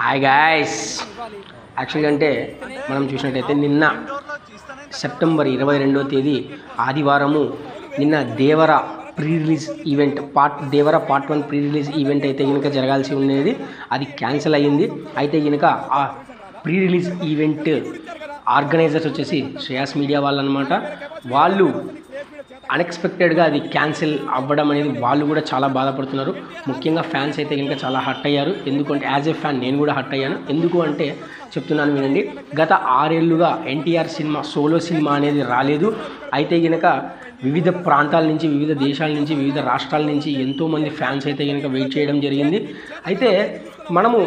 Hi guys. యాక్చువల్గా అంటే మనం చూసినట్టయితే నిన్న సెప్టెంబర్ 22వ తేదీ ఆదివారము నిన్న దేవర ప్రీ రిలీజ్ ఈవెంట్ దేవర పార్ట్ 1 ప్రీ రిలీజ్ ఈవెంట్ అయితే కనుక జరగాల్సి ఉండేది. అది క్యాన్సిల్ అయ్యింది. అయితే కనుక ఆ ప్రీ రిలీజ్ ఈవెంట్ ఆర్గనైజర్స్ వచ్చేసి శ్రేయాస్ మీడియా వాళ్ళు అనమాట. వాళ్ళు అన్ఎక్స్పెక్టెడ్గా అది క్యాన్సిల్ అవ్వడం అనేది వాళ్ళు కూడా చాలా బాధపడుతున్నారు. ముఖ్యంగా ఫ్యాన్స్ అయితే కనుక చాలా హర్ట్ అయ్యారు. ఎందుకంటే యాజ్ ఏ ఫ్యాన్ నేను కూడా హర్ట్ అయ్యాను. ఎందుకు అంటే చెప్తున్నాను వినండి. గత 6 ఏళ్ళుగా ఎన్టీఆర్ సినిమా సోలో సినిమా అనేది రాలేదు. అయితే కనుక వివిధ ప్రాంతాల నుంచి, వివిధ దేశాల నుంచి, వివిధ రాష్ట్రాల నుంచి ఎంతోమంది ఫ్యాన్స్ అయితే కనుక వెయిట్ చేయడం జరిగింది. అయితే మనము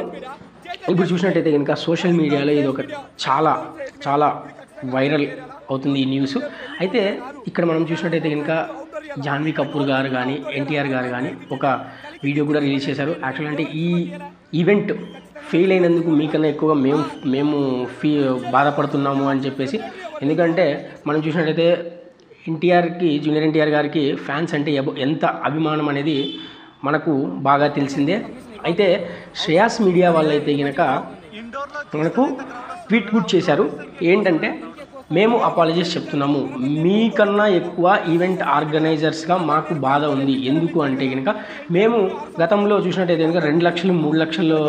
ఇప్పుడు చూసినట్టయితే కనుక సోషల్ మీడియాలో ఇది ఒక చాలా చాలా వైరల్ అవుతుంది ఈ న్యూస్. అయితే ఇక్కడ మనం చూసినట్టయితే కనుక జాన్వీ కపూర్ గారు కానీ, ఎన్టీఆర్ గారు కానీ ఒక వీడియో కూడా రిలీజ్ చేశారు. యాక్చువల్ అంటే ఈ ఈవెంట్ ఫెయిల్ అయినందుకు మీకన్నా ఎక్కువగా మేము బాధపడుతున్నాము అని చెప్పేసి. ఎందుకంటే మనం చూసినట్టయితే జూనియర్ ఎన్టీఆర్ గారికి ఫ్యాన్స్ అంటే ఎంత అభిమానం అనేది మనకు బాగా తెలిసిందే. అయితే శ్రేయాస్ మీడియా వాళ్ళు అయితే కనుక మనకు ట్వీట్ కూడా చేశారు. ఏంటంటే మేము అపాలజీస్ చెప్తున్నాము, మీకన్నా ఎక్కువ ఈవెంట్ ఆర్గనైజర్స్గా మాకు బాధ ఉంది. ఎందుకు అంటే కనుక మేము గతంలో చూసినట్టయితే కనుక 2 లక్షలు 3 లక్షల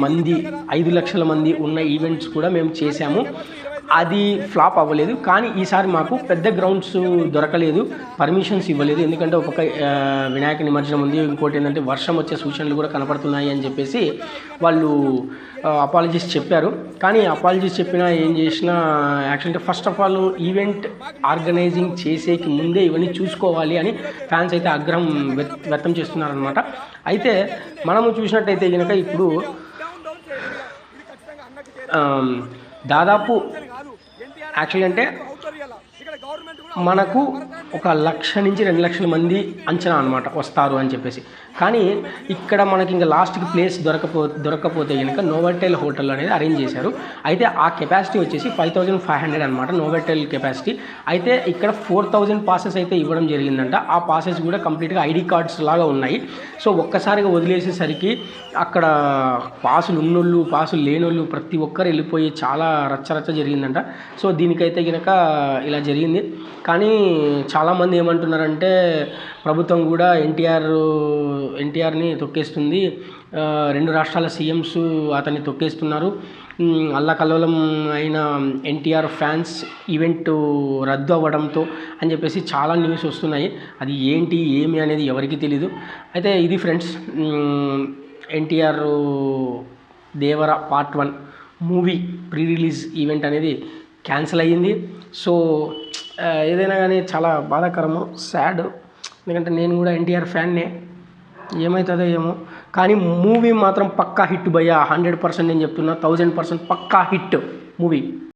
మంది 5 లక్షల మంది ఉన్న ఈవెంట్స్ కూడా మేము చేశాము. అది ఫ్లాప్ అవ్వలేదు. కానీ ఈసారి మాకు పెద్ద గ్రౌండ్స్ దొరకలేదు, పర్మిషన్స్ ఇవ్వలేదు. ఎందుకంటే ఒక వినాయక నిమజ్జనం ఉంది, ఇంకోటి ఏంటంటే వర్షం వచ్చే సూచనలు కూడా కనపడుతున్నాయి అని చెప్పేసి వాళ్ళు అపాలజీస్ చెప్పారు. కానీ అపాలజీస్ చెప్పినా ఏం చేసినా యాక్చువల్గా first of all event organizing చేసేకి ముందే ఇవన్నీ చూసుకోవాలి అని ఫ్యాన్స్ అయితే ఆగ్రహం వ్యక్తం చేస్తున్నారనమాట. అయితే మనము చూసినట్టయితే కనుక ఇప్పుడు దాదాపు యాక్చువల్ అంటే మనకు 1 లక్ష నుంచి 2 లక్షల మంది అంచనా అనమాట వస్తారు అని చెప్పేసి. కానీ ఇక్కడ మనకి ఇంకా లాస్ట్కి ప్లేస్ దొరకకపోతే కనుక నోవోటెల్ హోటల్ అనేది అరేంజ్ చేశారు. అయితే ఆ కెపాసిటీ వచ్చేసి 5500 అనమాట నోవోటెల్ కెపాసిటీ. అయితే ఇక్కడ 4000 పాసెస్ అయితే ఇవ్వడం జరిగిందంట. ఆ పాసెస్ కూడా కంప్లీట్గా ఐడి కార్డ్స్ లాగా ఉన్నాయి. సో ఒక్కసారిగా వదిలేసేసరికి అక్కడ పాసులు ఉన్నోళ్ళు పాసులు లేనోళ్ళు ప్రతి ఒక్కరు వెళ్ళిపోయి చాలా రచ్చరచ్చ జరిగిందంట. సో దీనికైతే కనుక ఇలా జరిగింది. కానీ చాలామంది ఏమంటున్నారంటే ప్రభుత్వం కూడా ఎన్టీఆర్ని తొక్కేస్తుంది, 2 రాష్ట్రాల సీఎంస్ అతన్ని తొక్కేస్తున్నారు, అల్లకల్లోలం అయిన ఎన్టీఆర్ ఫ్యాన్స్ ఈవెంట్ రద్దు అవ్వడంతో అని చెప్పేసి చాలా న్యూస్ వస్తున్నాయి. అది ఏంటి ఏమి అనేది ఎవరికి తెలీదు. అయితే ఇది friends, NTR Devara part 1 movie pre release event అనేది క్యాన్సిల్ అయ్యింది. సో ఏదైనా కానీ చాలా బాధాకరము, సాడ్. ఎందుకంటే నేను కూడా ఎన్టీఆర్ ఫ్యాన్నే, ఏమవుతుందో ఏమో. కానీ మూవీ మాత్రం పక్కా హిట్ భయ్యా, 100% నేను చెప్తున్నా, 1000% పక్కా హిట్ మూవీ.